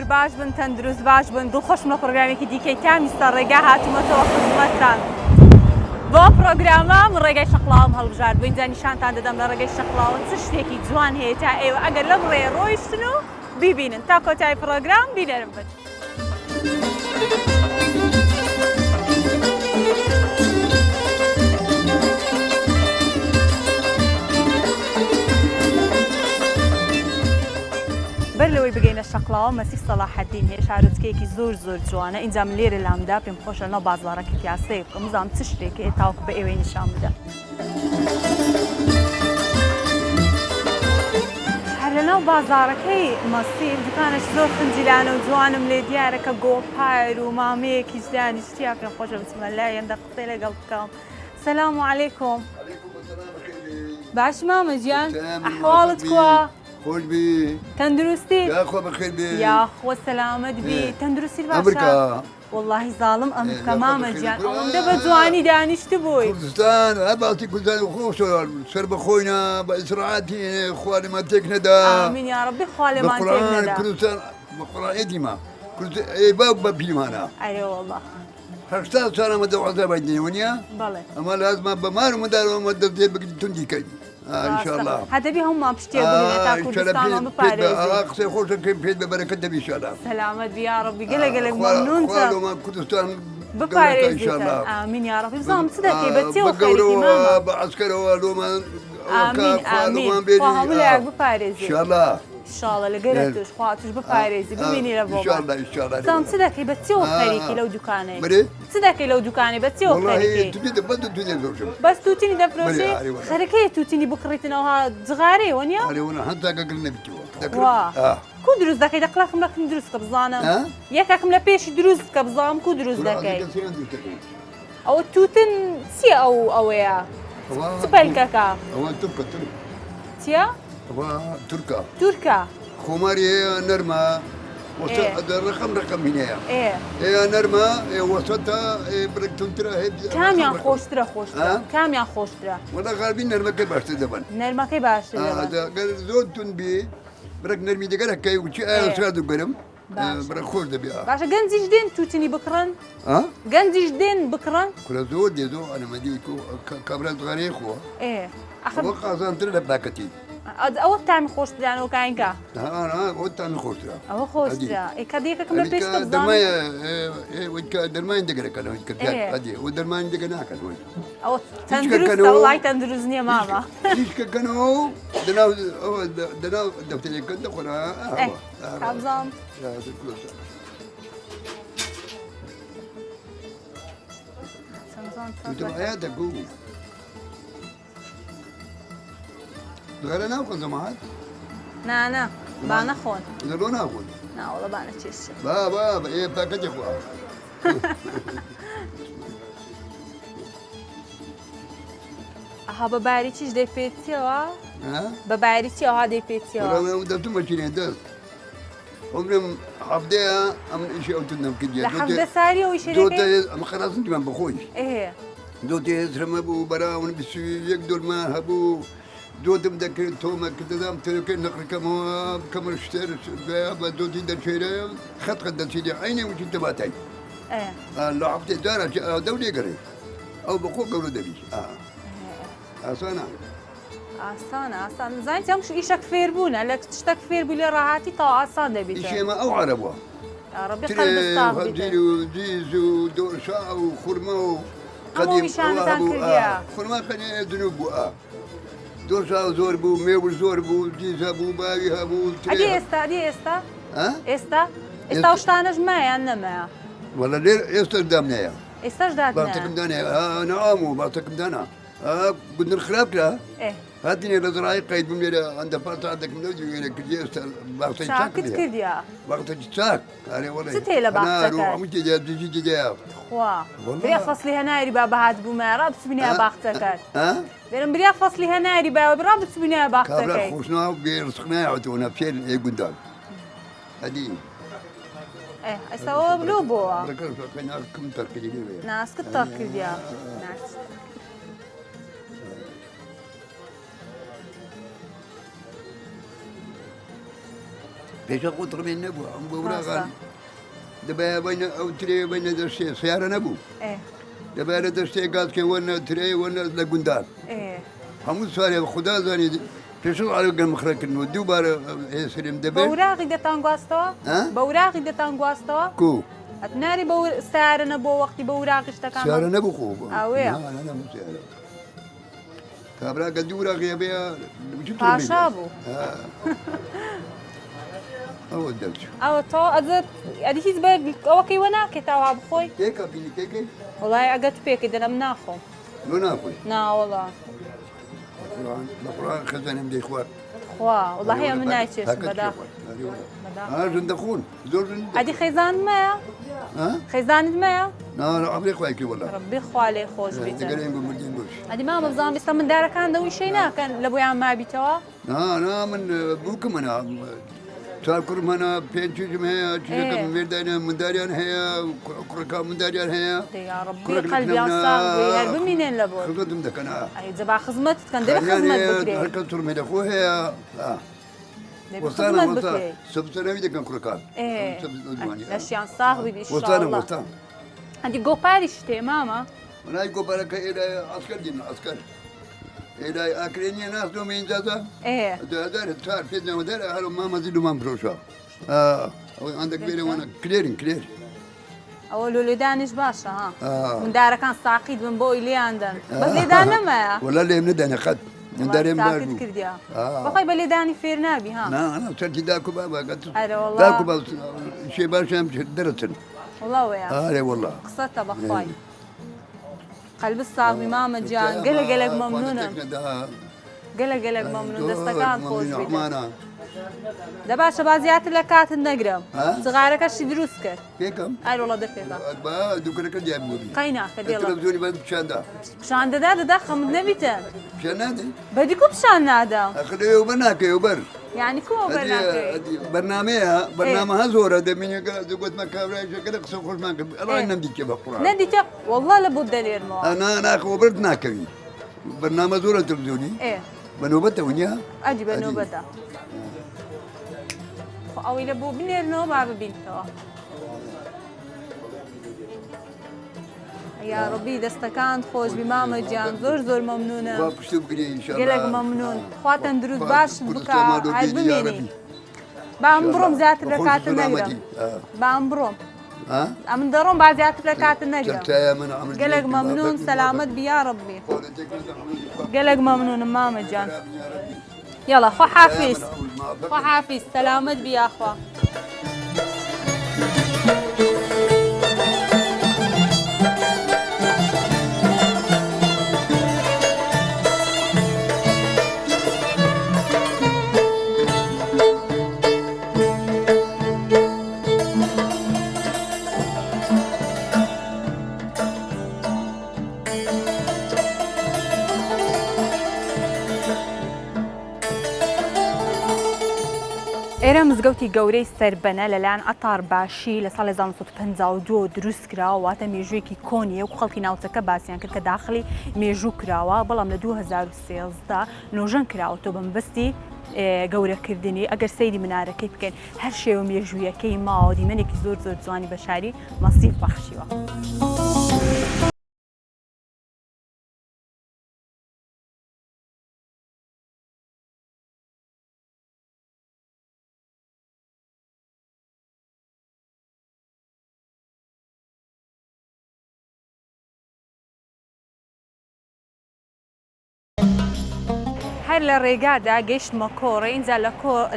باش بن تەندروست باش بن دڵخۆشم لە پرۆگرامێکی دیکەی تامی سەرڕێگا هاتوومەتەوە خزمەتتان. بۆ پرۆگرامە من ڕێگای شەقڵاوم هەڵبژار بۆ اینجا نیشانتان دەدەم لە ڕێگەی شەقڵاوە چ شتێکی جوان هەیە تا ئێوە ئەگەر لەم ڕێ ڕۆیشتن و بیبینن تا کۆتایی پرۆگرام بینەرم بن. بەر لەوەی بگەینە شەقڵاوە مەسیح سەلاحەدین هەیە شارۆچکەیەکی زۆر جوانە. اینجا من لێرە لامدا پێم خۆشە لەناو بازاڕێکی پیاسەیە بکەم بزانم چ شتێکی هەیە تاوەکو بە ئێوەی نیشان بدەم. هەر لەناو بازاڕەکەی مەسیح دوکانێکی زۆر خنجیلانە و جوانم لێ دیارە کە گۆپار و مامەیەکیش دانیشتیا پێم خۆشە بچمە لایەندا قسەی لەگەڵ بکەم. سەلام عەلەیکوم. باش مامە گیان ئەحواڵت کووە؟ خوش بی تەندروستی؟ یا خۆ بەخێر بی یا خۆ سەلامەت بی تەندروستی باشە؟ ئەمریکا واللهی زاڵم ئەمریکا مامە گیان ئەوەندە بە جوانی دانیشت بووی. کوردستان هەباڵتی کوردستان خۆش سەر بەخۆینە بە ئیسراعاتی خوا لێمان تێک نەدا. ئامین یا ڕەبی خوا لێمان تێک نەدا. کوردستان بە قورئان ئێدیما ئێ با بە پیلمانە. ئەرێ وەڵڵا. 80 ساڵ ئەمە دەوازە باینەوە نییە؟ بەڵێ. ئەمە لازمە بەمار و مەدارەوە دەستێ بگری توندیکەین. ئینشاءالله. هەدەبی هەمومان پشتێ بووین تا کوردستانمان بپارێزین. قسەی خۆشەکەی پێت بە بەرەکەت دەبی ئینشاءالله. سەلامەت بی یا ڕەبی گەلێک مەمنونتە. خوا کوردستان بپارێزیتن. ئامین یا ڕەبی بزانم چ دەکەی بە چێ و خەریکی مامە؟ بە عەسکەرەوە لۆمان ئامین ئامین خوا هەموو لایەک بپارێزی. ئینشاءالله. ئینشاءالله لەگەرە توش خوا توش بپارێزی ببینی لە بۆ. ئینشاءالله ئینشاءالله. بزانم چ دەکەی بە چێ و خەریکی لەو دوکانەی؟ بەرێ؟ چ دەکەی لەو دوکانەی بە چێ و خەریکی؟ بەس تووتنی دەفرۆشی؟ خەرەکەیە تووتنی بکڕیتنەوە جغارەی وەنیا؟ ئەرێوە هەتا گەگەر نەبیتەوە. کو دروست دەکەی دەقڵاکم لەکەم دروست کە بزانم. یەکێکم لە پێشی دروست کە بزانم کو دروست دەکەی. ئەوە تووتن چییە ئەوەیە؟ چ پەلکەکە؟ ئەوە تورکە تورک. چییە؟ ئەوە تورکە. تورکە. خۆماری هەیە نەرمە ڕقم هینەیە. ئێ نەرمە وەسەتە برەکتونترە هەیە. کامیان خۆشترە خۆشترە؟ کامیان خۆشترە؟ وەڵا غەربی نەرمەکەی باشتر دەبن. نەرمەکەی باشتر دەبن. ئەگەر زۆر تون بی برەک نەرمی دەگەرەکەی وچی ئایا سرا دوگەرم برە خۆش دەبێ. باشە گەنجیش دێن تووتنی بکڕن؟ گەنجیش دێن بکڕن؟ کورە زۆر دێزۆ ئەنەمەدی کابرا دوغارەیە خۆ. ئەوە قازانتر لە باکەتی. ئەوە تامی خۆشترانەوە کاینکە؟ ئەوە تامی خۆشترە. ئەوە خۆشترە. کە دیەکەکەم لە پێش دەرمانی دەگەرەکەنەوە و دەرمانی دەگە ناکەن. ئەوە تەندروستە وڵای تەندروست نییە مامە. تیشکەکەنەوە دەناو دەفتەرێکە دەخۆرا. کابزانم. ئایا دەگوو. دوغارە ناخۆن زەماعەت؟ نانە با نەخۆن. لەلۆ ناخۆن؟ ناوەڵە بانە چێشە. با ئێ پاکەتی خوا. ئەها بە باریکیش دەیپێچیەوە؟ بە باریکی ئەوها دەیپێچیەوە. دەتومە چینێ دەست. عمرم هەفتەیە ئەم ئیشی ئەوتوندەم کردیە. لە هەفتە ساری ئەو ئیشی دەکەی؟ ئەمە خەراسنجیمان بەخۆی. دۆتێ هێزرەمە بوو بەراون 21 دۆرمان هەبوو. دۆتم دەکرد تۆمە کرددام تەکە نەقەکەمەوە بکەمە شتێر بە دۆتی دەچێرە خەت دەچێری عینێ وچی دەباتای. لە هەفتێ دارە دەو لێگەڕێ ئەو بەخۆ گەورە دەبی. ئاسانە. ئاسانە ئاسان زانیت ئەم ئیشەک فێربوونە لە شتێک فێربوو لێ ڕاهاتی تا ئاسان دەبیت. ئیشێمە ئەو عەرەبووە. دیز و دۆشا و خورمە و خورما خەنێ دنوب بووە. دۆشا زۆر بوو مێوش زۆر بوو دیزە بوو باوی هەبوو. ئێستا ئێستا ئێستا شتانەش مایان نەمایە. وەڵا لێر ئێستاش دامنەیە. ئێستاش باتەکەم دانێ نەئام و باتەکەم دانا. گوندر خراپکرا؟ هاتینێ لە زڕایی قەید بووم لێرە ئەندە پارتا دەکەم لەو جوێنە کردی ئێستا باخچەی چاک کردیا. باخچەی چاک ئارێ وەڵێ. چ تێ لە باخچەکە؟ هەموو تێدیا دژی تێدیا. خوا بریا فەسلی هەناری با بەهات بوومە ڕا بچبینە باخچەکەت. بێرم بریا فەسلی هەناری با بڕا بچبینە باخچەکەی. کابرا خۆشناو بێ ڕسق نایەوەتەوە فێر ئێ گوندان. هەدی. ئێستا ئەوە بلۆ بۆوە. ناسکم تەرکردی لێ. ناسکت تەڕ کردیا. بيش قطر من نبو أم بوراغان دبا بين أو تري بين درسي سيارة نبو دبا درسي قاعد كي ونا تري ونا لقندان هم سواري خدا زاني بيشو على قلم مخرج إنه دوبار سليم دبا بوراغي ده تانغواستو بوراغي ده تانغواستو كو أتناري سيارة نبو وقتي بوراغي اشتكى سيارة نبو خوب أويا أنا مو سيارة كابرا قد وراغي يا بيا باشابو أو الدرج أو تو أزت أدي هيز بيك أوكي وناك تاو بخوي كيكا بيني كيكا والله أقعد فيك إذا لم ناخو لو ناكل نا والله القرآن خزانة من إخوات خوا والله هي من نايتش بداخل زندخون زور زند أدي خيزان ما ها خيزان ما لا عمري خوايكي والله ربي خوالي خوش بيتن تقولين قول مدين قوش أدي ما بظام بس من دارك كان دوي شيء كان لبوي عم ما بيتوا لا من بوكم أنا صار كرمنا بينشوش مهيا تجيكم ميردانا منداريان هيا كركا منداريان هيا يا ربي قلبي أصاغ هرب منين لبود خدمتهم ده كان أي زبا خدمت كان دير خدمت بكري هركا تور ميدا خو هيا وصانا وصا سبتنا بيدا كان كركا لاشيان صاغ بيدي إن شاء وصانا الله وصانا أدي جو باريش تي ماما أنا يقول بركة إلى عسكر دين عسكر إلى أكريني ناس دوم إنجازا ده صار في ذا وده هلو ما مزيدو ما بروشا عندك بيري وانا كلير أول ولدانش باشا ها من دارك كان ساقيد من بوي لي عندن بس لدانا ما ولا اللي من دانا خد من داري ساقيد كرديا بخوي بلداني فيرنابي ها أنا صرت داكو بابا قلت والله داكو بابا شيء باشا درسن والله ويا أي والله قصتها بخوي قلب الصاغ ماما جان قلق ممنونة قلق ممنون دستكان خوش بيتا ده باشا بازيات لكات النقرم صغارك الشي دروس كر كيكم اي والله دفيتا با دوكرك جايب مودي قينا كدي الله التلفزيون بس بشاندا بشان ده خمد نبيتن بشاندا بديكو بشان نادا اخليه وبناك يوبر يعني كو برنامج برنامجها زورة ده من يقول ما كابرا شكل قصو خوش ما الله نمدي كيف القرآن ندي والله لابد دليل مو أنا خبرت ناكوي برنامج زورة تلفزيوني بنوبته ونيا أجي بنوبته أو إلى بو بنير نو بابا بنتوا يا ربي دستكان خوش بماما جان زور ممنونة وابشتو بقري إن شاء الله قلق ممنون خواتن دروس باش بكا عاد بميني بامبروم ذات لكات النقرة بامبروم أمن دروم بعد ذات لكات النقرة قلق ممنون سلامت بيا ربي قلق ممنون ماما جان يلا خو حافظ سلامت بيا أخوة ئێرە مزگەوتی گەورەی سەربەنە لەلایەن ئەتار باشی لە ساڵی 1952 دروست کراوە واتە مێژوویەکی کۆنیە و خەڵکی ناوچەکە باسییان کرد کە داخلی مێژوو کراوە بەڵام لە 2013 نۆژەن کراوەتەوە بە مەبەستی گەورەکردنی ئەگەر سەیری منارەکەی بکەین هەر شێوە مێژوویەکەی ماوە دیمەنێکی زۆر جوانی بە شاری مەسیف بەخشیوە. هەر لە ڕێگادا گەیشتمە کۆڕێ اینجا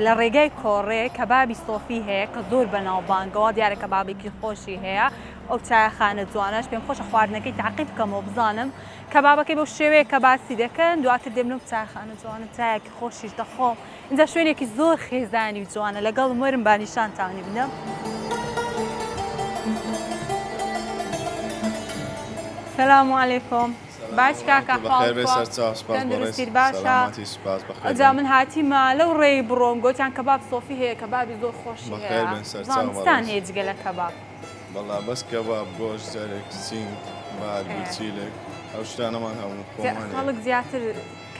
لە ڕێگای کۆڕێ کەبابی سۆفی هەیە کە زۆر بەناوبانگەوە دیارە کەبابێکی خۆشی هەیە ئەو چایەخانە جوانەش پێم خۆشە خواردنەکەی تعقیب بکەمەوە بزانم کەبابەکەی بەو شێوەیە کە باسی دەکەن دواتر دێم لەم چایەخانە جوانە چایەکی خۆشیش دەخۆم اینجا شوێنێکی زۆر خێزانی و جوانە لەگەڵ وەرم با نیشانتانی بدەم. سلام علیکم. باش کاکە تەندروستی باشە ئەجا من هاتیمە لەو ڕێی بڕۆم گوتیان کەباب سۆفی هەیە کەبابی زۆر خۆشی هەیە زانستان هەیە جگە لە کەباب بەڵا بەس کەباب گۆشت جارێک چین بار بچیلێک ئەو شتانەمان هەموو خەڵک زیاتر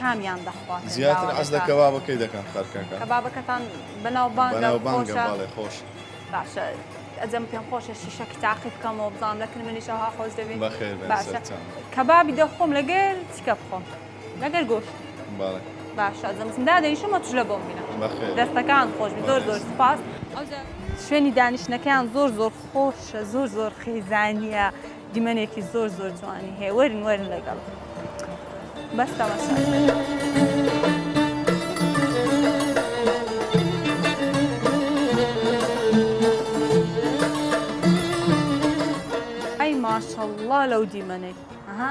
کامیان دەخواتن زیاتر حەز لە کەبابەکەی دەکەن خەرکەکە کەبابەکەتان بەناوبانگە بەناوبانگە خۆشە باڵێ خۆش باشە ئەجەم پێم خۆشە شیشەکی تاقی بکەمەوە بزانم لەکن منیشەوە خۆش دەبێت بەخێر بێ باشە سەرچاو. کەبابی دەخۆم لەگەر چکە بخۆم لەگەر گۆشت باڵێ باشە ئەجەمسمدا دەیشمە توش لە بۆم بینە بەخێر دەستەکان خۆش زۆر زۆر سپاس شوێنی دانیشتنەکەیان زۆر زۆر خۆشە زۆر زۆر خێزانیە دیمەنێکی زۆر زۆر جوانی هەیە وەرن وەرن لەگەڵ بەس تەماشا ئەی ماشەڵڵا لەو دیمەنەی ئەها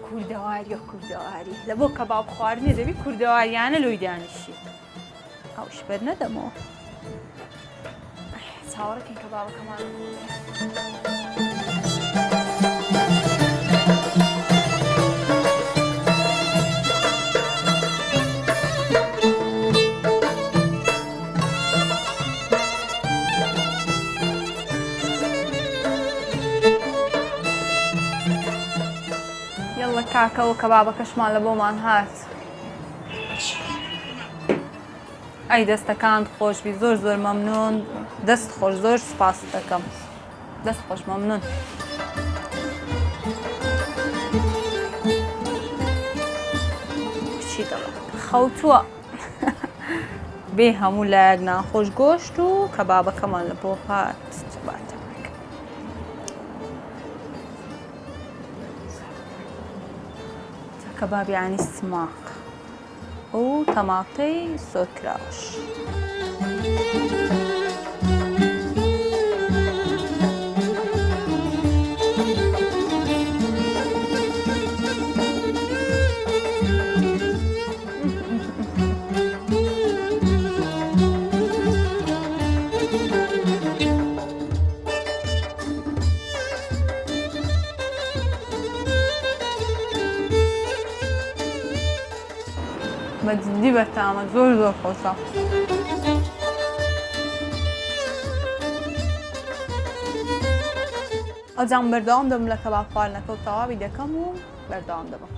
کوردەواری کوردەواری لە بۆ کەباب خواردنی دەبی کوردەواریانە لۆی دانیشی ئەوش بەر نەدەمەوە چاوەڕێکین کەبابەکەمان یەڵە کاکەوە کەبابەکەشمان لە بۆمان هات ئەی دەستەکان خۆشبی زۆر زۆر مەمنون دەست خۆش زۆر سپاس دەکەم دەست خۆش مەمنون چی دەڵێ خەوتووە بێ هەموو لایەک ناخۆش گۆشت و کەبابەکەمان لە بۆ هات باتەمەکە کەبابیانی سماق و تەماتەی سۆکراوش بەجددی بەتامە زۆر زۆر خۆشە ئەجام بەردەوام دەبم لە کەباب خواردنەکە و تەواوی دەکەم و بەردەوام دەبم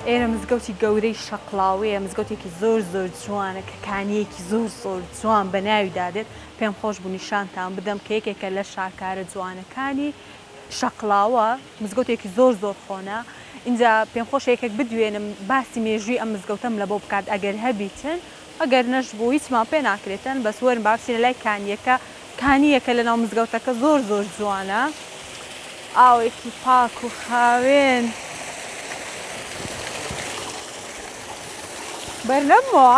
ئێرە مزگەوتی گەورەی شەقڵاوەیە مزگەوتێکی زۆر زۆر جوانە کە کانیەکی زۆر زۆر جوان بە ناوی دادێت پێم خۆش بوو نیشانتان بدەم کە یەکێکە لە شاکارە جوانەکانی شەقڵاوە مزگەوتێکی زۆر زۆر خۆنە اینجا پێم خۆش یەکێک بدوێنم باسی مێژووی ئەم مزگەوتەم لە بۆ بکات ئەگەر هەبیتن ئەگەر نەش بوو هیچمان پێ ناکرێتن بەس وەرن باسی لە لای کانیەکە لە ناو مزگەوتەکە زۆر زۆر جوانە ئاوێکی پاک و خاوێن بەرنەمەوە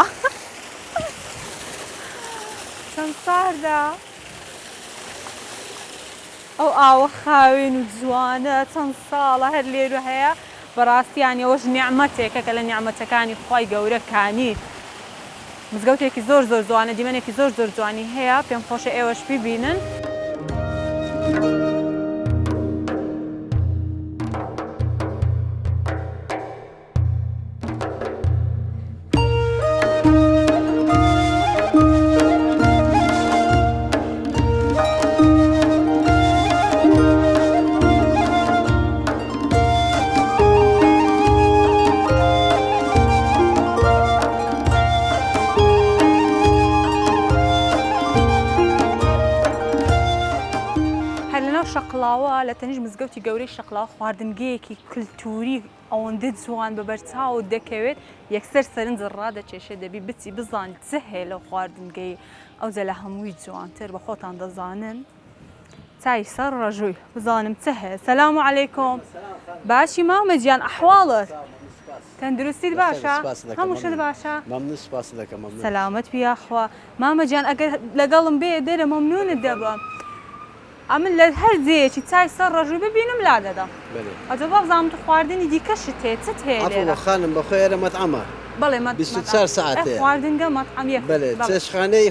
چەند ساردا ئەو ئاوە خاوێن و جوانە چەند ساڵە هەر لێرە هەیە بەڕاستیان ئەوەش نیعمەتێکە کە لە نیعمەتەکانی خی گەورەکانی مزگەوتێکی زۆر زۆر جوانە دیمەنێکی زۆر زۆر جوانی هەیە پێم خۆشە ئێوەش ببینن شەقڵاوە لە تەنیش مزگەوتی گەورەی شەقڵاوە خواردنگەیەکی کللتوری ئەوەندە جوان بە بەرچاو دەکەوێت یەکسەر سەرنج ڕادەکێشێ دەبی بچی بزان چه هەیە لەو خواردنگەی ئەوجە لە هەمووی جوانتر بە خۆتان دەزانن چای سەر ڕەژووی بزانم چه هەیە سەلام عەلەیکۆم باشی مامەجیان ئەحواڵت تەندروستیت باشە هەمووشت باشە سەلامەت بیاخوا مامەجیان ئەگەر لەگەڵم بێ دەرە مەمنونت دەبم ئەمن لە هەر جێیەکی چای سەر ڕەژووی ببینم لا دەدەم ئەجە بەڵام تو خواردنی دیکەشت هەیە چت هەیە خانم بەخۆی ئێرە مەتعەمە بەڵێ 24 ساعتەیە. خواردنگە مەطعەم یەک بەڵێ چێشخانەی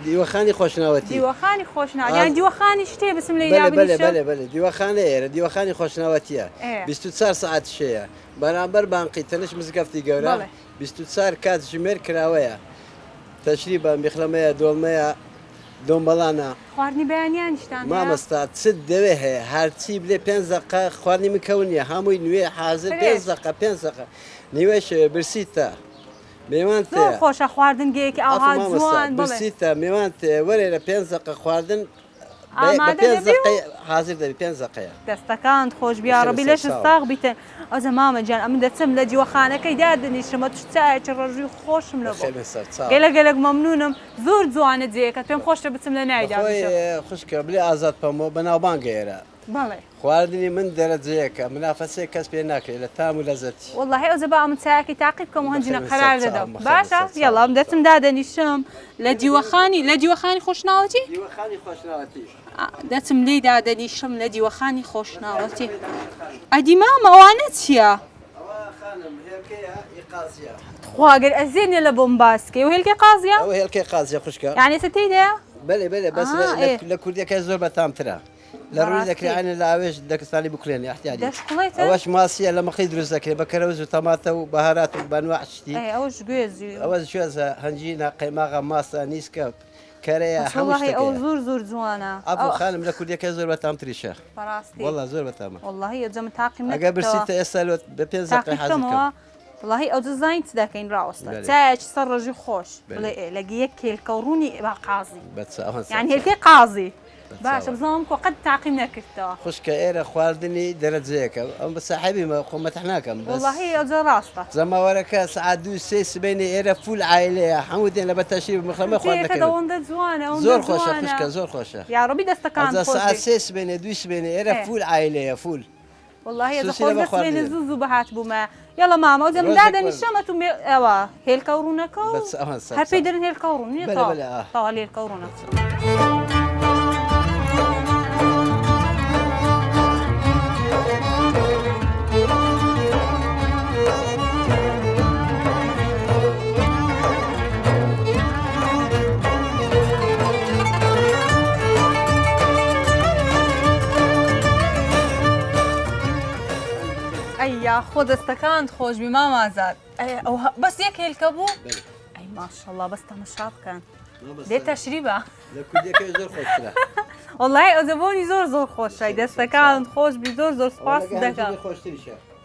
دیوەخانی خۆشناوەتی. دیوەخانی خۆشناوەتی یان دیوەخانی شتێ بسم لێ بەڵێ دیوەخانەیە دیوەخانی خۆشناوەتیە 24 ساعت شەیە بەرامبەر بانقی تەنش مزگەفتی گەورە 24 کات ژمێر کراوەیە تەشری بە میخلەمەیە دۆڵمەیە دۆمبەڵانە خواردنی بەیانیانیشتان مامەستا چت دەوێ هەیە هەرچی بلێ 5 دقه خواردنی مکەونیە هەمووی نوێ حازر 5 دقه 5 دقه نیوەش برسیتە میوان زۆر خۆشە خواردنگەیەکی ئاها جوان برسیتە میوان وەرێ لە 5 دقه خواردن حاضر دەبی 5 دقەیە دەستەکان خۆش بیاڕەبی لەش ساغ بیتە ئەوزە مامەجان ئەمن دەچم لە جیوەخانەکەی دادنیشمە توش چایەکی ڕۆژوی خۆشم لە گەلە گەلک مەمنونم زۆر جوانە جێکە پێم خۆشە بچم لە نایدا خوشکە بلێ ئازاد پەمەوە بەناوبانگەیەرە بەڵێ خواردنی من دەرەجەیەکە منافەسەیە کەس پێ ناکرێت لە تام و لەزەتی والله ئەوزە بە ئەمن چایەکی تاقیب بکەم و هەنجینە قەرار دەدەم باشە یاڵام دەچم دادەنیشم لە دیوەخانی خۆشناوەتی دیوەخانی خۆشناوەتی دەچم لێی دادەنیشم لە دیوەخانی خۆشناوەتی ئەدی مامە ئەوانە چییە؟ خواگەر ئەزێنێ لە بۆم باسکەی و هێلکەی قازیە؟ ئەوە هێلکەی قازیە خوشکە یعنی تێیدەیە؟ بەێ بەس لە کوردیەکە زۆر بەتامترە لە ڕووی دەکرێنە لە ئاوێش دەکستانی بکرێنی احتیاجی ئەوەش ماسیە لە مەخی دروست دەکرێت بە کەرەوز و تەماتە و بەهارات و بەنوع شتی ئەوەش گوێزی ئەوە شوێزە هەنجینە قەیماغە ماسە نیسکە کەرەیە ئەو زۆر جوانە ئەو خانم لە کوردیەکە زۆر بەتامتریشە وەڵا زۆر بەتامە وەڵڵاهی ئەجەم تاقیم ئەگە برسیتە ئێستا بە 5 دقیقە حاضر بکەم والله ئەو دەزانین چ دەکەین ڕاوەستە چایەکی سەر ڕۆژی خۆش بڵێ لەگە یەک کێلکەڕوونی با قازی یان هێلکەی قازی باشە بزانم کۆ قەت تاقیم نەکردەوە خوشکە ئێرە خواردنی دەرەجەیەکە ئەم بە ساحبیمە خۆمەتەح ناکەم والله ئەوجە ڕاستە زەماوەرەکە سعات 2 سبەینی ئێرە فول عایلەیە هەموو دێن لە بەتەشیر مخلەمە خواردنەکە زۆر خۆشە خوشکە زۆر خۆشە یاڕۆبی دەستەکان سعات 3 سبەینە 2 سبەینە ئێرە فول عایلەیە فول والله دەخۆ زوو بەهات بوومە یاڵە مامە ئەو جەم دادەنیشەمە تو ئەوە هێلکە و ڕوونەکە و هەر پێی دەرن هێلکە و ڕوون نیە تاوا هێلکە و ڕوونە ئەیا خۆ دەستەکان خۆشبی مامازاد بەس یەک هێلکە بوو ئەی ماشەڵڵا بەس تەمەشا بکەن دێ تەشری بە وەڵای ئەو زەبۆنی زۆر خۆشای دەستەکان خۆشبی زۆر سپاس دەکەم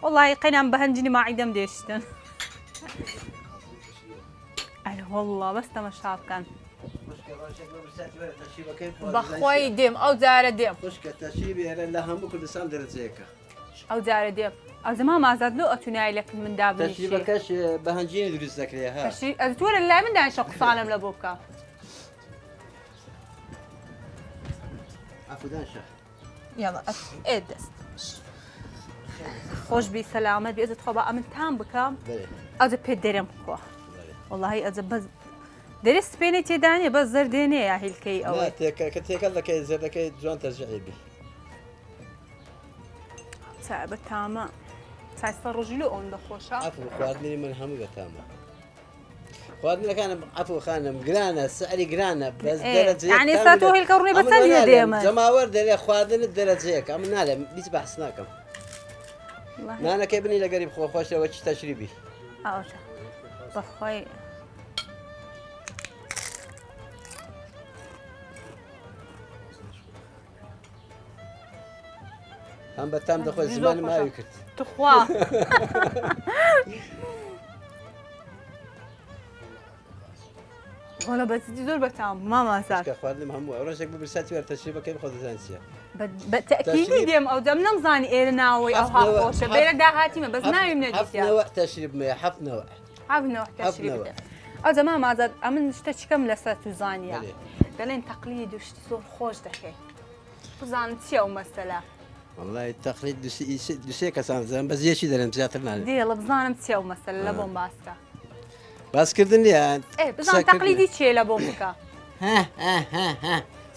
وەڵای قەینام بە هەنجینی ماعیدەم دێشتن ئەی وەڵڵا بەس تەمەشا بکەن بەخوای دێم ئەو جارە دێم لە هەموو کوردستان دەرەجەیەکە ئەو جارە دێم ئەو زەما مازاد لۆ ئەتونایی لەکن من دابنیشی تەشریبەکەش بە هەنجینی دروست دەکرێت ئەس تۆرە لای من دانیشە قسانم لە بۆ بکە یاڵە ئێ دەست خۆشبی سەلامەت بێزت خۆ بە ئەمن تام بکەم ئەوجە پێ دەرێم خۆ وەڵاهی ئەجە بەس دەرێ سپێنی تێدانێ بەس زەردێنێ یا هیلکەی ئەوە کە تێکەڵ دەکەی زەردەکەی جوان تەرجیحی چای بە تامە چایستا ڕۆژی لە ئەوەندە خۆشە خواردنی من هەموو بەتامە خواردنەکانم عەفو خانم گرانە سعری گرانە بەس دەرەجەیەک یعنی ئێستا تۆ هێلکە ڕوونی بەچەندی دەدێمە زەماوەر دەرێ خواردنت دەرەجەیەک ئەم نالێم هیچ بەحس ناکەم نانەکەی بنی لە گەریب خۆشەوە چی تەشریبی ئەوە بەخوای ئەم بەتام دەخۆی زمانی ماوی کرد تخوا وەڵە بەچی زۆر بەتام ماماسات خواردنم هەموو ئەو ڕۆژێک ببرساتی وەرە تەشریبەکەی بخۆ دەزانین چییە بە تەکیدی دێم ئەو دەم نەمزانی ئێرە ناوەی ئەو خۆشە بێرە داهاتیمە بەس ناویم نەوە تەشریبمەیە حەفنەوە تەشریب ئەو جەما مازاد ئەمن شتە چکەم لەسەر تو زانیە دەڵێن تەقلید دوشتی زۆر خۆش دەکەی بزانم چیە ئەو مەسەلە والله تەقلید دوسێ کەسان بزانم بەس یەکی دەرێم زیاتر نانێت دێڵە بزانم چیە ئەو مەسەلە لە بۆم باسکە باسکردن نیە بزان تەقلیدی چیە لە بۆم بکە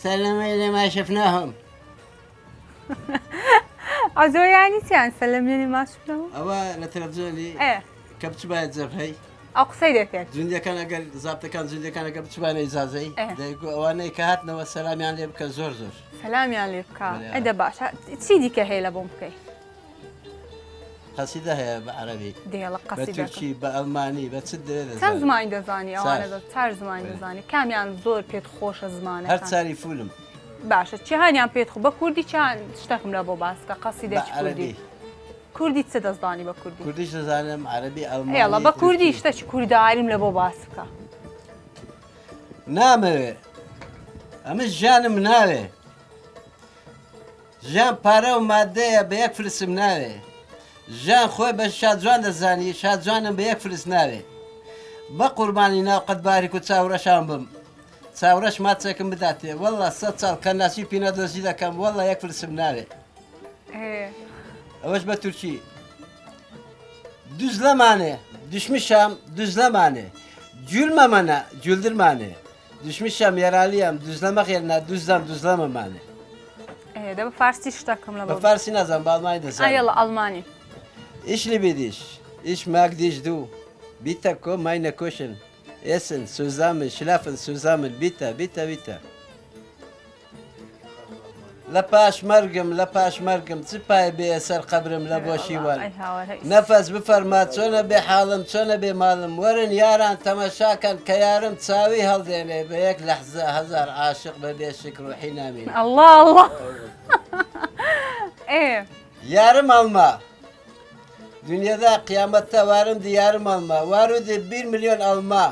سەلەمەی لێ ما شەفناهم ئەزۆیانی چیان سەلەم لێنی ماشفنەوە ئەوە لە تەلەڤیزۆنی کە بچ باید زەبهەی ئەو قسەی دەکرد جوندەکان ئەگەر زابتەکان جوندەکان ئەگەر بچوانە ئیزازەی دەیگو ئەوانەی کە هاتنەوە سەلامیان لێ بکە زۆر زۆر سەلامیان لێ بکە ئەدە باشە چی دیکە هەیە لە بۆم بکەیت قەسیدە هەیە بە عەرەبی دێڵە بە قەسیدەکە تورکی بە ئەڵمانی بە چ دەوێت چەند زمانی دەزانی ئەوانە چار زمانی دەزانی کامیان زۆر پێت خۆشە زمانە هەر چاری فولم باشە چی هەنیان پێت خۆ بە کوردی چیان شتێکم لە بۆ باسکە قەسیدەی کوردی کوردی چ دەزانی بە کوردی کوردیش دەزانم عەرەبی ئەڵمانی هێڵە بە کوردی شتێکی کوردداریم لە بۆ باس بکە نامەوێ ئەمە ژیانم ناوێ ژیان پارە و مادەیە بە یەک فلسم ناوێ ژیان خۆی بە شادجوان دەزانی شادجوانم بە یەک فلس ناوێ بە قوربانی ناو قەت باریک و چاوڕەشان بم چاوڕەش ماچێکم بداتێ وەڵا 100 ساڵ کە ناسی پینە دۆزی دەکەم وەڵا یەک فلسم ناوێ ئەوەش بە تورکی دوز لەمانێ دوشمیشام دوز لەمانێ جولمەمەنە جولدرمانێ دوشمیشام یێرالیام دوز لەمە خێرنا دوزدەم دوز لەمەمانێ دە بە فارسی شتەکەم لە بە فارسی نازان بە ئەڵمانی دەزانم ئەڵە ئەڵمانی ئیشلی بیدیش ئیش ماک دیش دوو بیتە کۆ ماینە کۆشن ئێسن سوزامن شلافن سوزامن بیتە بیتە بیتە لە پاش مەرگم چ پای بێ سەر قەبرم لە بۆشیوان نەفەس بفەرما چۆنە بێ حاڵم چۆنە بێ ماڵم وەرن یاران تەمەشاکەن کە یارم چاوی هەڵدێنێ بە یەک لەحزە هەزار عاشق بە بێ شکر و حینامین الله یارم ئەڵما دنیادا قیامەتە وارم دیارم ئەڵما وارودی 20 ملیۆن ئەڵما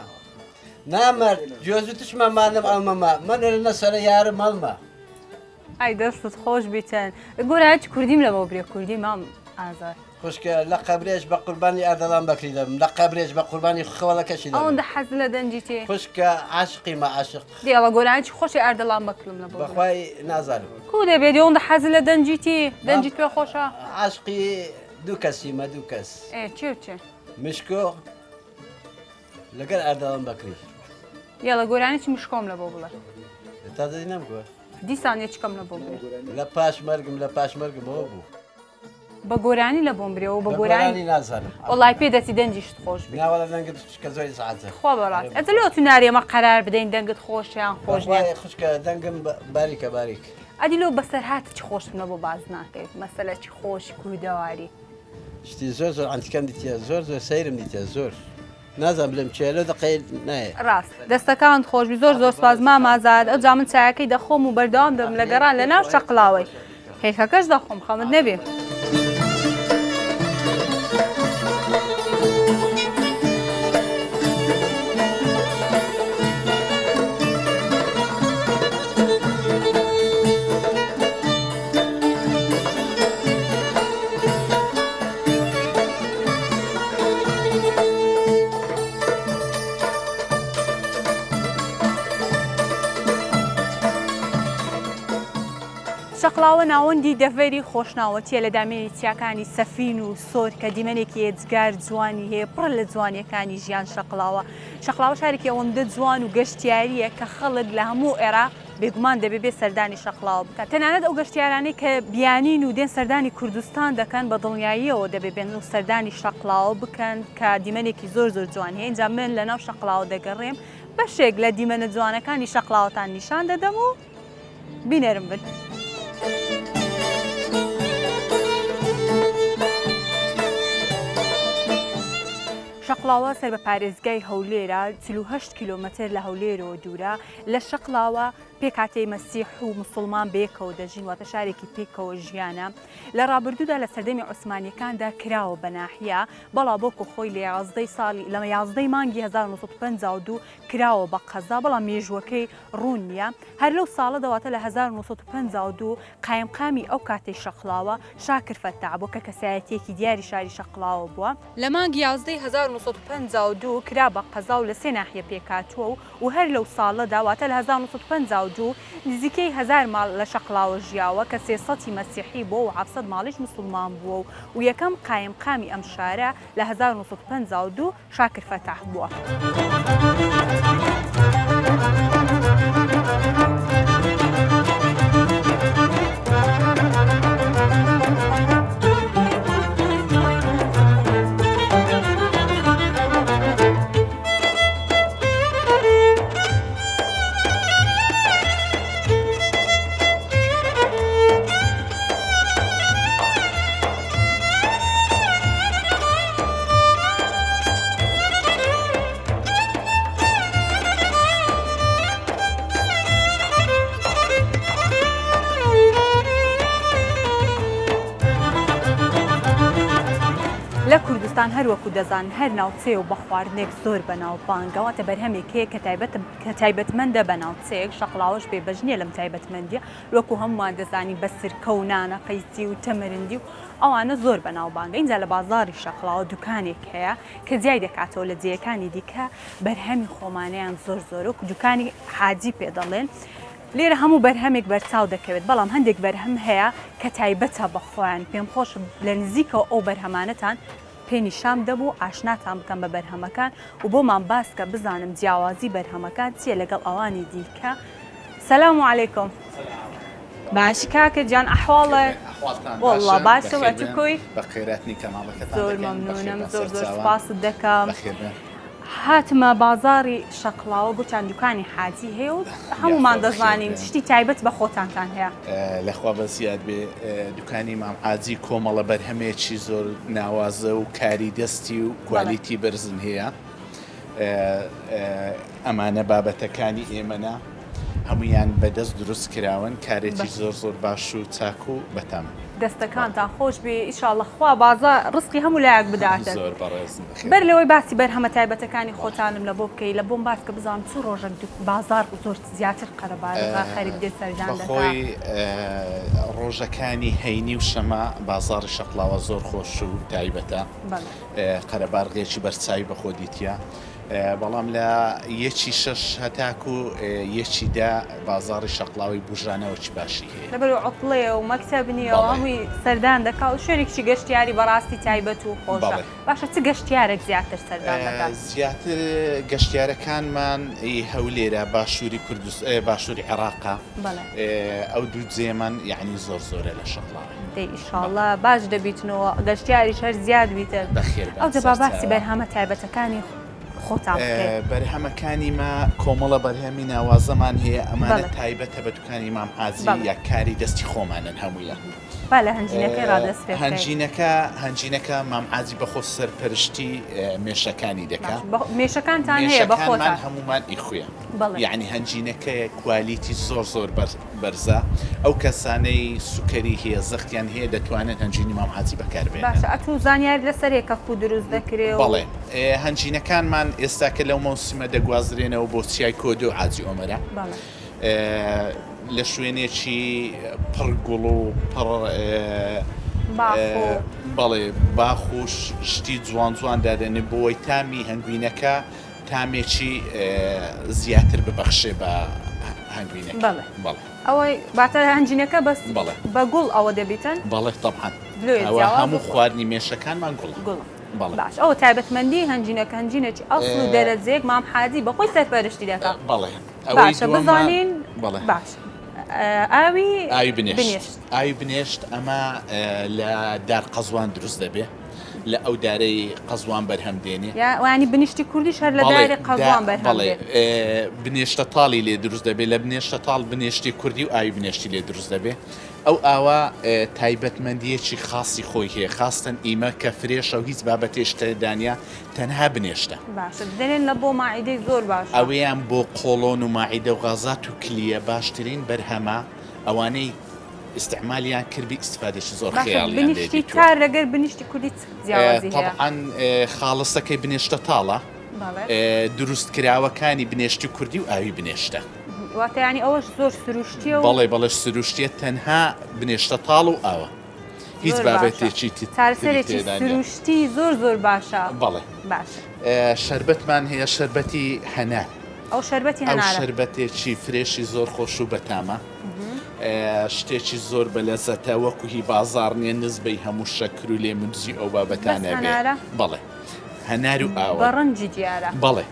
نامەرد جۆزو تشمەمانم ئەڵمەما منە لەسەرە یارم ئەڵما ئای دەستت خۆش بیتەن گۆرە کوردیم لە بۆ برێ کوردی مام ئازار خوشکە لە قەبرێش بە قوربانی ئاردەڵام بەکری دەم لە قەبرێش بە قوربانی خەوەڵەکەشی ئەوەندە حەز لە دەنجی تێ خوشکە عاشقی مە عاشق دیڵە گۆرانکی خۆشی ئاردەڵام بکرم لە بۆ بەخوای نازانم کو دەبێت ئەوەندە حەز لە دەنجی تێ دەنجی پێ خۆشە عاشقی دوو کەسی مە دوو کەس چێ چێ مشکۆ لەگەر ئاردەڵام بەکری یاڵە گۆرانێکی مشکۆم لە بۆ بڵێ تا دەی نەمگوە دیسانێ چکەم لە بۆ برێ لە پاش مەرگمەوە بوو بە گۆرانی لە بۆم برێەوە بە گۆرانی نازانم وڵای پێ دەچی دەنجیشت خۆش ناوەڵە دەنگت کە زۆری سعاتە خۆ بەڕات ئەجە لێ تو نارێمە قەرار بدەین دەنگت خۆشیان خۆش خوشکە دەنگم باریکە باریک ئەدی لەو بەسەر هات چی خۆشمە بۆ باز ناکەیت مەسەلە چی خۆش کوردەواری شتی زۆر زۆر ئەنتیکەم دیتە زۆر زۆر سەیرم دیتە زۆر نازان بلم چێلە دقی نایە ڕاست دەستەکان خۆشبی زۆر زۆر سپاس مامازاد ئەو جا من چایەکەی دەخۆم و بەردەوام دەم لە گەڕان لە ناو شەقڵاوەی خێکەکەش دەخۆم خەمت نەبێ شەقڵاوە ناوەندی دەڤەری خۆشناوەتیە لە دامێنی چیاکانی سەفین و سۆر کە دیمەنێکی ێجگار جوانی هەیە پڕ لە جوانیەکانی ژیان شەقڵاوە شارێکی ئەوەندە جوان و گەشتیاریە کە خەڵک لە هەموو عێراق بێگومان دەبێ سەردانی شەقڵاوە بکات تەنانەت ئەو گەشتیارانەی کە بیانین و دێن سەردانی کوردستان دەکەن بە دڵنیاییەوە دەبێ بێن و سەردانی شەقڵاوە بکەن کە دیمەنێکی زۆر زۆر جوان هەیە اینجا من لە ناو شەقڵاوە دەگەڕێم بەشێک لە دیمەنە جوانەکانی شەقڵاوەتان نیشان دەدەم و بینەرم بن. شەقڵاوە سەر بە پارێزگای هەولێرە 48 کیلۆمەتر لە هەولێرەوە دوورە لە شەقڵاوە پێکاتەی مەسیح و مسلمان بەیەکەوە دەژین واتە شارێکی پێکەوە ژیانە لە ڕابردوودا لە سەردەمی عوسمانیەکاندا کراوە بە ناحیە بەڵا بۆکو خۆی لە 11 مانگی 1952 کراوە بە قەزا بەڵام مێژوەکەی ڕوون نییە هەر لەو ساڵەداواتە لە 1952 قایمقامی ئەو کاتەی شەقڵاوە شاکر فەتاح بوو کە کەسایەتیەکی دیاری شاری شەقڵاوە بووە لە مانگی 1952 کرا بە قەزا و لە سێ ناحیە پێکاتووە و هەر لەو ساڵەدا واتە لە 1952 نزیکەی 1000 ماڵ لە شەقڵاوە ژیاوە کە 300 مەسیحی بووە و 700 ماڵیش مسلمان بووە و یەکەم قایمقامی ئەم شارە لە 1952 شاکر فەتاح بووە. لە کوردستان هەروەکو دەزان هەر ناوچێ و بە خواردنێک زۆر بەناو بانگەواتە بەرهەمێک هەیە کە تایبەتمەندە بە ناوچەیەک شەقڵاوەش بێبەژنیە لەم تایبەتمەندیە وەکو هەمووان دەزانی بە سرکە و نانە قەیسی و تەمەرندی و ئەوانە زۆر بەناو بانگە. اینجا لە بازاری شەقڵاوە دوکانێک هەیە کە جیای دەکاتەوە لە جێیەکانی دیکە بەرهەمی خۆمانەیان زۆر و دوکانی حاجی پێ دەڵێن. لێرە هەموو بەرهەمێک بەرچاو دەکەوێت بەڵام هەندێک بەرهەم هەیە کە تایبەتە بەخۆیان پێم خۆش لە نزیکەوە ئەو بەرهەمانەتان پێنی شام دەبوو ئاشناتان بکەم بە بەرهەمەکان و بۆمان باسکە بزانم جیاوازی بەرهەمەکان چیە لەگەڵ ئەوانی دیکە. سەلام عەلەیکم. باشی کاکە جان ئەحواڵە؟ وەڵڵا باشە وەچکۆی؟ بەخێراتنی کەماڵەکەتان زۆر مەمنونم زۆر سوپاست دەکەم. هاتمە بازاری شەقڵاوە بۆ چەند دوکانی حاجی هەیە و هەمومان دەزانین شتی تایبەت بە خۆتانتان هەیە. لەخوا بەزیاد بێ دوکانی مام حاجی کۆمەڵە بەرهەمێکی زۆر ناوازە و کاری دەستی و کوالیتی بەرزن هەیە. ئەمانە بابەتەکانی ئێمەنا هەمویان بەدەست دروست کراون کارێکی زۆر باش و چاک و بەتام. دەستەکانتان خۆش بێ ئیشاڵڵا خوا بازار ڕسقی هەموو لایەک بداتن. زۆر بەڕێز بەر لەوەی باسی بەرهەمە تایبەتەکانی خۆتانم لە بۆ بکەی لە بۆم باسکە بزانم چ ڕۆژێک بازار زۆر زیاتر قەرەبارەغا خەریک دێت سەردان دەکات. بەخۆی ڕۆژەکانی هەینی و شەمە بازاری شەقڵاوە زۆر خۆش و تایبەتە قەرەبارغێکی بەرچاوی بەخۆ دیتە. بەڵام لە یەکی شەش هەتاکو یەکی دا بازاری شەقڵاوی بژانەوەکی باشی هەیە لەبەر عوتڵێ و مەکتەب نیە و هەمووی سەردان دەکات و شوێنێکی گەشتیاری بەڕاستی تایبەت و خۆشە. باشە چ گەشتیارێک زیاتر سەردان دەکات؟ زیاتر گەشتیارەکانمان هەولێرە باشووری عێراقا ئەو دوو جێمان یعنی زۆرە لە شەقڵاوی. ئیشاڵڵا باش دەبیتنەوە گەشتیاریش هەر زیاد بیتر. ئەو دەبا باسی بەرهەمە تایبەتەکانی بەرهەمەکانی ما کۆمەڵە بەرهەمی ناوازەمان هەیە ئەمانە تایبەتە بە دوکانی مام حاجی یا کاری دەستی خۆمانن هەموویە. لە هەنجینەکەی ڕادەست هەنجینەکە مام حاجی بەخۆ سەرپەرشتی مێشەکانی دەکات. مێشەکانتان هەیە بە خۆتان هەمومان ئیخویە یعنی هەنجینەکە کوالیتی زۆر بەرزە ئەو کەسانەی سوکەری هەیە زەختیان هەیە دەتوانێت هەنجینی مام حاجی بەکاربێنن. باشە ئەتو زانیاری لەسەرێکە خو دروست دەکرێت. بەڵێ هەنجینەکانمان ئێستا کە لەو مەوسیمە دەگوازرێنەوە بۆ چیای کۆدە و حاجی ئۆمەرە لە شوێنێکی پڕگوڵ و بەڵێ باخ و شتی جوان دادەنێ بۆی تامی هەنگوینەکە تامێکی زیاتر ببەخشێ بە هەنگوینەکە. ئەوەی باتە هەنجینەکە بەس بە گوڵ ئەوە دەبیتن؟ بەڵێ تەبحان هەموو خواردنی مێشەکانمان گوڵ. باش ئەو تایبەتمەندی هەنجینەکی ئەسڵ و دەرەجەیەک مام حاجی بەخۆی سەرپەرشتی دەکات. باشە بزانین باش ئاوی بنێشت ئەمە لە دار قەزوان دروست دەبێ لە ئەو دارەی قەزوان بەرهەم دێنێ وانی بنیشتی کوردیش هەر لە داری قەزوان بەرهەم بنێشتە تاڵی لێ دروست دەبێت لە بنێشتە تاڵ بنێشتی کوردی و ئاوی بنێشتی لێ دروست دەبێت. ئەو ئاوا تایبەتمەندیەکی خاصی خۆی هەیە خاستن ئیمە کە فرێشە و هیچ بابەتێشتە دانیا تەنها بنێشتە. باشە دێنێن لە بۆ ماعیدەی زۆر باش ئەوەیان بۆ قۆڵۆن و ماعیدە و غازات و کلیە باشترین بەرهەمە ئەوانەی استعمالیان کردی ئیسفادەشی زۆر خێڵیان بنیشتی تار لەگەر بنیشتی کوردی جیاوازی هەیە. طبعاً خاڵستەکەی بنێشتە تاڵە دروست کراوەکانی بنێشتی کوردی و ئاوی بنێشتە. واتە ینی ئەوەش زۆر سروشتیە و بەڵێ سروشتیە تەنها بنێشتە تاڵ و ئاوە هیچ بابەتێکی تارسەرێکی سروشتی زۆر باشە. بەڵێ باشە شەربەتمان هەیە شەربەتی هەنار ئەو شەربەتی هەنارە ئەو شەربەتێکی فرێشی زۆر خۆش و بەتامە شتێکی زۆر بەلەزەتە وەکو هی بازار نیە نزبەی هەموو شەکر و لێمونزی ئەو بابەتانە بێ. بەڵێ هەنار و ئاوە بەڕەنجی دیارە. بەڵێ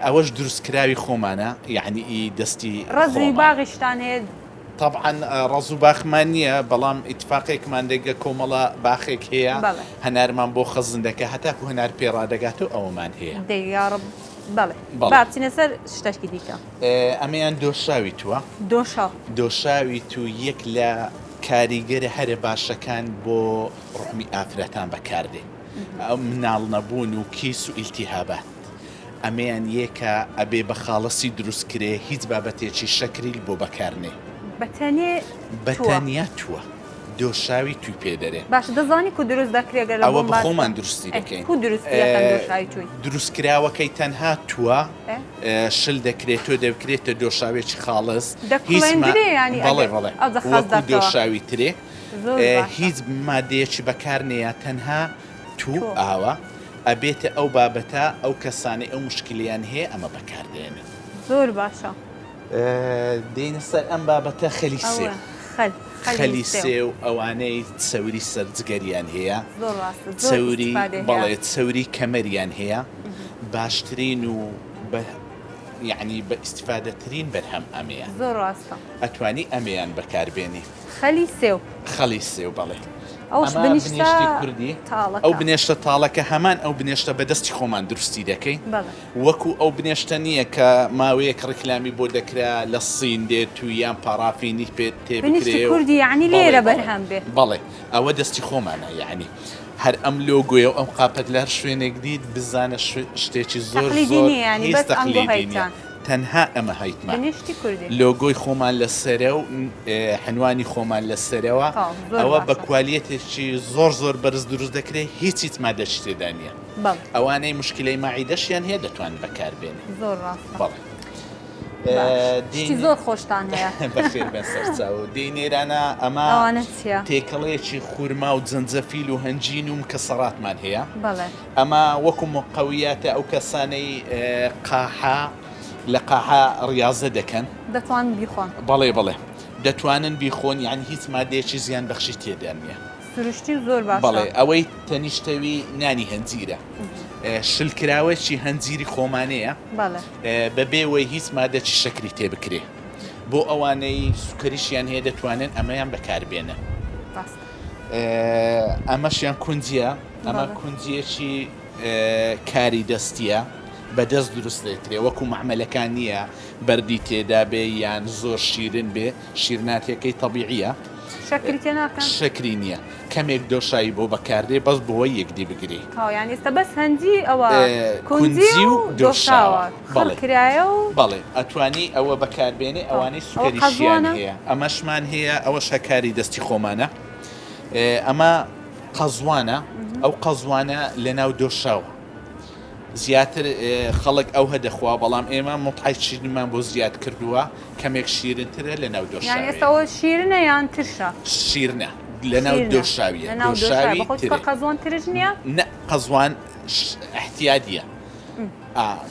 ئەوەش دروستکراوی خۆمانە یعنی دەستی ڕەزی باغیشتان هەیە. طبعاً ڕەز و باخمان نییە بەڵام ئیتفاقێکمان دەگە کۆمەڵە باخێک هەیە هەنارمان بۆ خەزن دەکە هەتاکو هەنار پێڕادەگات و ئەومان هەیە. بەڵێ بابچینە سەر شتێکی دیکە ئەمەیان دۆشاوی تووە دۆشاوی تو یەک لە کاریگەرە هەرە باشەکان بۆ ڕحمی ئافرەتان بەکاردێ ئەو مناڵ نەبوون و کیس و ئیلتیهابات ئەمەیان یەکە ئەبێ بە خاڵەسی دروستکرێ هیچ بابەتێکی شەکریل بۆ بەکارنێ بەتەنیا تووە دۆشاوی توی پێ دەرێ باش دەزانی کو دروست دەکرێگە لە ئەوە بە خۆمان دروستی دەکەین کو دروستیەکەن دۆشاوی توی دروستکراوەکەی تەنها تووە شل دەکرێت تۆ دەبکرێتە دۆشاوێکی خاڵز بەڵێ وەکو دۆشاوی ترێ هیچ مادەیەکی بەکارنەیە تەنها تو ئاوە ئەبێتە ئەو بابەتە ئەو کەسانی ئەو مشکلیان هەیە ئەمە بەکاردێنن زۆر باشە دێنە سەر ئەم بابەتە خەلیسێ خەلیسێ و ئەوانەی چەوری سەرجگەریان هەیە چەوری بەڵێ چەوری کەمەریان هەیە باشترین و یعنی بە ئیسیفادەترین بەرهەم ئەمەیە زۆر ڕاستە ئەتوانی ئەمەیان بەکاربێنی خەلیسێ و بەڵێ ئەوش بنیشتی کوردی ئەو بنێشتە تاڵەکە هەمان ئەو بنێشتە بەدەستی خۆمان دروستی دەکەین وەکو ئەو بنێشتە نییە کە ماوەیەک ڕکلامی بۆ دەکرا لە سین دێت و یان پارافینی پێ تێبکرێ کوردی یعنی لێرە بەرهەم بێ بەڵێ ئەوە دەستی خۆمانە یعنی هەر ئەم لۆگوێ و ئەم قاپەت لە هەر شوێنێک دیت بزانە شتێکی زۆر هیچ تەقلیدی نییە تەنها ئەمە هەیتمان لۆگۆی خۆمان لەسەرە و حنوانی خۆمان لەسەرەوە ئەوە بە کوالیەتێکی زۆر بەرز دروست دەکرێت هیچیت مادەش تێدا نیە ئەوانەی مشکلەی ماعیدەشیان هەیە دەتوان بەکاربێنێ زۆر ڕاستە بەڵێ زۆر خۆشتان هەیە بەخێر بە سەرچاو دێنێرانە ئەمە تێکەڵەیەکی خورما و جەنجەفیل و هەنجین و مکەسەڕاتمان هەیە ئەمە وەکو مقەویاتە ئەو کەسانەی قاحا لە قاحا ڕاضە دەکەن دەتوانن بیخۆن بەڵێ دەتوانن بیخۆن یان هیچ مادەیەکی زیان بەخشی تێدا نییە سروشتی زۆر باشە بەڵێ ئەوەی تەنیشتەوی نانی هەنجیرە شلکراوەی هەنجیری خۆمانەیە بەبێوەی هیچ مادەی شەکری تێبکرێ بۆ ئەوانەی سوکەریشیان هەیە دەتوانن ئەمەیان بەکاربێنە ئەمەشیان کونجە ئەمە کونجیەکی کاری دەستیە بەدەست دروست دەکرێ وەکو معمەلەکان نییە بەردی تێدا بێ یان زۆر شیرن بێ شیرناتەکەی تەبیعیە شەکری نییە کەمێک دۆشایی بۆ بەکاردێ بەس بۆەوە یەکدی بگری یانی ئێستا بەس هەندی ئەوە کونجی و دۆشاوە کرایە و بەڵێ ئەتوانی ئەوە بەکاربێنێ ئەوانەی سوکەریشیان هەیە ئەمەشمان هەیە ئەوە شەکاری دەستی خۆمانە ئەمە قەزوانە ئەو قەزوانە لە ناو دۆشاوە زیاتر خەڵک ئەو هەدەخوا بەڵام ئێمە متحی شیرنمان بۆ زیاد کردووە کەمێک شیرنترە لە ناو دۆشاوی ئێستاەوە شیرنە یان ترشە شیرنە لە ناو دۆشاویە دۆشاوی قەزوان ترش نییە؟ نە قەزوان احتیادیە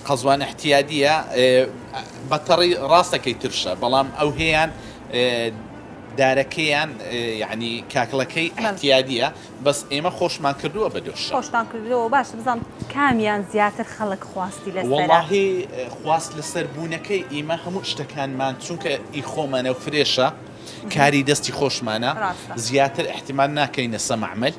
قەزوان احتیادیە بەتەڕی ڕاستەکەی ترشە بەڵام ئەو هەیەیان دارەکەیان یعنی کاکڵەکەی احتیادیە بەس ئێمە خۆشمان کردووە بە دۆشە خۆشتان کردووە باش بزانم کامیان زیاتر خەڵک خواستی لەسەر وەڵاهی خواست لەسەر بوونەکەی ئێمە هەموو شتەکانمان چونکە ئیخۆمانە و فرێشە کاری دەستی خۆشمانە زیاتر احتیمال ناکەینە سەمەعمل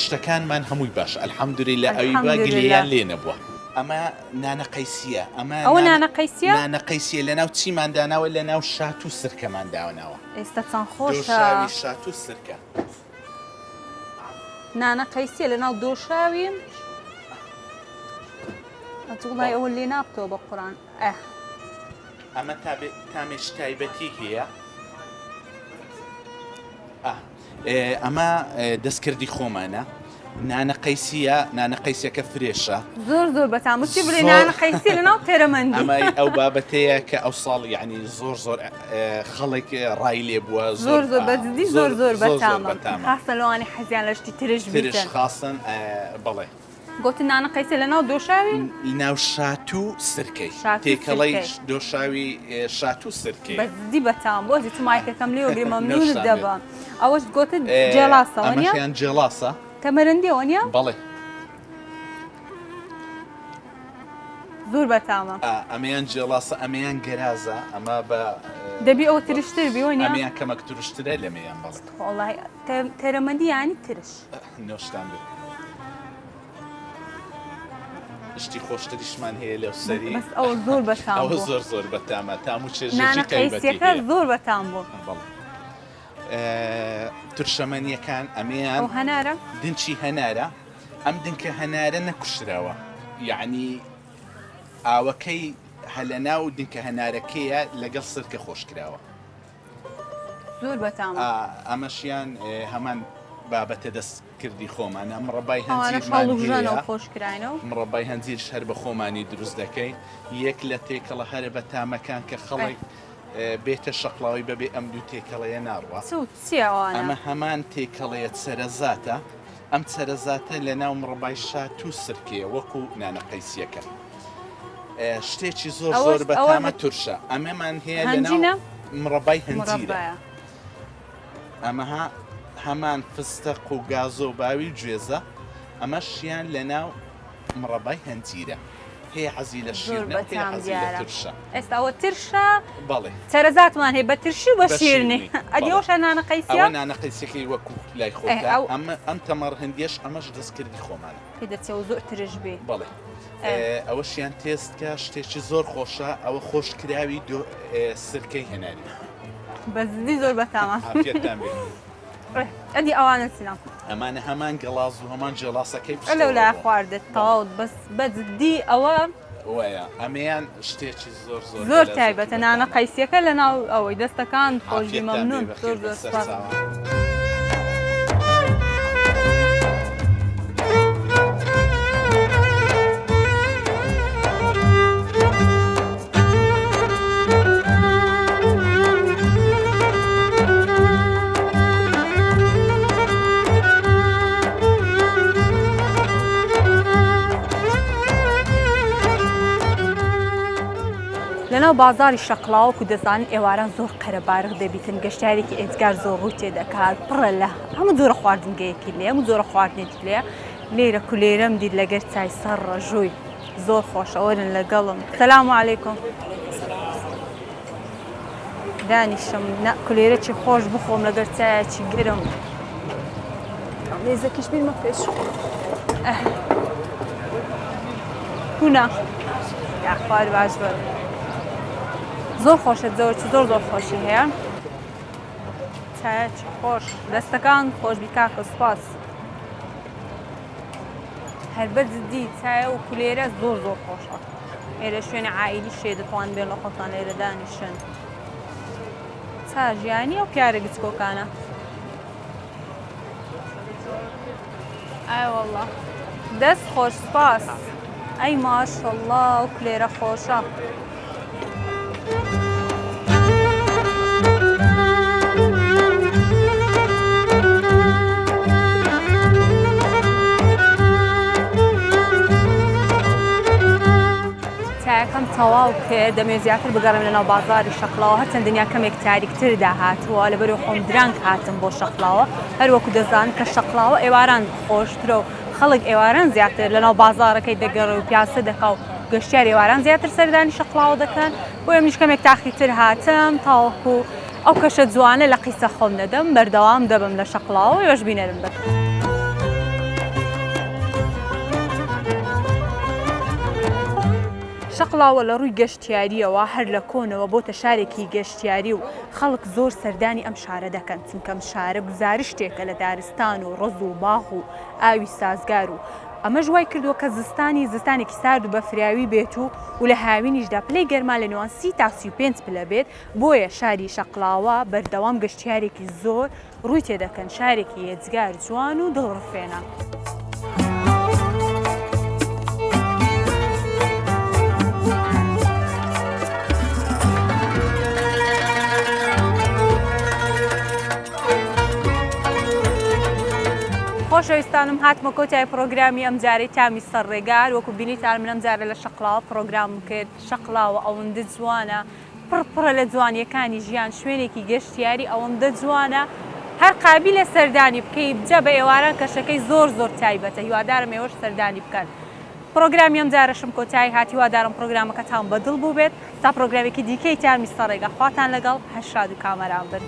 شتەکانمان هەمووی باش ئەلحەمدولیلا ئەوی باگلیان لێ نەبووە ئەمە نانە قەیسیە ئەوە نانە قەیسیە نانە قەیسیە لە ناو چیمان داناوە لە ناو شات و سرکەمان داوناوە ئێستا چەند خۆشە دۆشاوی شات و سرکە نانە قەیسیە لە ناو دۆشاوی ئەتوڵای ئەوە لێ نابتەوە بە قورآن ئەمە تامێش تایبەتی هەیە ئەمە دەستکردی خۆمانە نانە قەیسیە نانە قەیسیەکە فرێشە زۆر بەتاموچی بڵێ نانە قەیسی لە ناو تێرەمەندی ئەمە ئەو بابەتەیە کە ئەو ساڵ یعنی زۆر خەڵک ڕای لێ بووە زۆر بەجددی زۆر بەتامە خاستە لەوانی حەزیان لە شتی ترش خاستن بڵێ گوتن نانە قەیسە لە ناو دۆشاوی ناو شات و سرکەی تێکەڵی دۆشاوی شات و سرکەی بەجددی بەتام بۆزی تومایکەکەم لێ وەگری مەمنونت دەبە ئەوەش گوتت جێڵاسەوە نیە ئەمەشیان جێڵاسە تەمەرەندیەوە نیە؟ بەڵێ زۆر بەتامە ئەمەیان جێڵاسە ئەمەیان گەرازە ئەمە بە دەبی ئەوە ترشتر بیوە نیە؟ ئەمەیان کەمەک ترشترە لەمەیان بەڵێ وەڵڵاهی تەرەمەندی یانی ترش نۆشتان بێت شتی خۆشتریشمان هەیە لەو سەری بەس ئەوە زۆر بەتام ئەوە زۆر بەتامە تام و چێژێکی نانە قەیسیەکە زۆر بەتام بوو ترشەمەنیەکان ئەمەیان هەنارە دنچی هەنارە ئەم دنکە هەنارە نەکوشراوە یعنی ئاوەکەی هەلەنا و دنکە هەنارەکەیە لەگەڵ سرکە خۆشکراوە زۆر بەتامە ئەمەشیان هەمان بابەتە دەستکردی خۆمان ئەم ڕەبای هەڵژانەوە خۆشکراینەوە ڕەبای هەنجیر شەر بە خۆمانی دروست دەکەین یەک لە تێکەڵە هەرە بە تامەکان کە خەڵک بێتە شەقڵاوی بەبێ ئەم دوو تێکەڵەیە ناڕوە ئەمە هەمان تێکەڵەیە سەرەزاتە ئەم سەرەزاتە لە ناو ڕەبای شات و سرکەیە وەکو نانە قەیسیەکە شتێکی زۆر زۆر بەتامە تورشە ئەمەمان هەیە لە ناو ڕەبای هەنجیرە ئەمەها هەمان فستەق و گازۆ و باوی گوێزە ئەمەشیان لە ناو ڕەبای هەنجیرە هەیە حەزی لە شیرنە هەیە حەزی لە ترشە ئێستاوە ترشە بەڵێ سەرەزاتمان هەیە بە ترشی و بە شیرنی ئەدیۆشە نانە قەیسیە ئەوە نانە قەیسیەکەی وەکو لای خۆتا ئەم تەمەڕ هەندێش ئەمەش دەستکردی خۆمانە پێ دەچێت و زۆر ترش بێ بەڵێ ئەوەشیان تێستکە شتێکی زۆر خۆشە ئەوە خۆشکراوی سرکەی هێناری بەزدی زۆر بەتامە ئافیەتتان بێت ئەدی ئەوانە سینام ئەمانە هەمان گەڵاز و هەمان جێڵاسەکەی لەو لای خواردت تاوت بەس بەجددی ئەوە وایە ئەمەیان شتێکی زۆر زۆر زۆر تایبەتە نانە قەیسیەکە لە ناو ئەوەی دەستەکان خۆشی مەمنون زۆر زۆر سپاس لەناو بازاری شەقڵاوە و دەزانن ئێواران زۆر قەرەبارق دەبیتن گەشتارێکی ئێجگار زۆر ڕوو تێدەکات پڕە لە هەموو جۆرە خواردنگەیەکی لێ هەموو جۆرە خواردنێکی لێ لێرە کولێرەم دیت لەگەر چای سەر ڕەژووی زۆر خۆشەوەرن لەگەڵم سەلام عەلەیکوم دانیشم کولێرەی خۆش بخۆم لەگەر چایەکی گرم لێزەکیش بیرمە پێش هونا یاخوار باش بە زۆر خۆشە زۆرچی زۆر زۆر خۆشی هەیە چایەکی خۆش دەستەکان خۆشبی کاکە سوپاس هەر بەجددی چایە و کولێرە زۆر زۆر خۆشە ئێرە شوێنە عائیلی شێ دەتوان بێن لە خۆتان لێرە دانیشن چا ژیانی ئەو پیارە گچکۆکانە ئای وەڵڵا دەست خۆش سپاس ئەی ماشەڵڵا ئەو کولێرە خۆشە چایەکەم تەواو کرد دەمێ زیاتر بگەڕم لەناو بازاری شەقڵاوە هەرچەند دنیا کەمێک تاریکتر داهاتووە لەبەرەوەی خۆم درەنگ هاتم بۆ شەقڵاوە هەروەکو دەزانن کە شەقڵاوە ئێواران خۆشترە و خەڵک ئێواران زیاتر لەناو بازارەکەی دەگەڕێ و پیاسە دەکا و گەشتیار ئێواران زیاتر سەردانی شەقڵاوە دەکەن بۆ ئەمنیش کەمێک تاخیتر هاتم تاوەکو ئەو کەشە جوانە لە قیسە خۆم دەدەم بەردەوام دەبم لە شەقڵاوە وێش بینەرم بکە شەقڵاوە لە ڕووی گەشتیاریەوە هەر لە کۆنەوە بۆتە شارێکی گەشتیاری و خەڵک زۆر سەردانی ئەم شارە دەکەن چونکەم شارە گزارشتێکە لە دارستان و ڕز و باغ و ئاوی سازگار و ئەمە ژوای کردووە کە زستانێکی سارد و بەفراوی بێت و لە هاوینیشدا پلەی گەرما لە نێوان 30 تا 35 پلە بێت بۆیە شاری شەقڵاوە بەردەوام گەشتیارێکی زۆر ڕووی تێدەکەن شارێکی ئێجگار جوان و دڵڕفێنە. خۆشەویستانم هاتمە کۆتای پرۆگرامی ئەم جارەی تامی سەرڕێگار وەکو بینیتان من ئەم جارە لە شەقڵاوە پرۆگرامم کرد شەقڵاوە ئەوەندە جوانە پڕپڕە لە جوانیەکانی ژیان شوێنێکی گەشتیاری ئەوەندە جوانە هەر قابلە سەردانی بکەی بجە بە ئێواران کەشەکەی زۆر زۆر تایبەتە هیوادارم ئێوەش سەردانی بکەن پرۆگرامی ئەم جارەشم کۆتایی هاتی هیوادارم پرۆگرامەکەتان بەدڵ بوو بێت تا پرۆگرامێکی دیکەی تامی سەرڕێگا خواتان لەگەڵ هەر شاد و کامەران بن.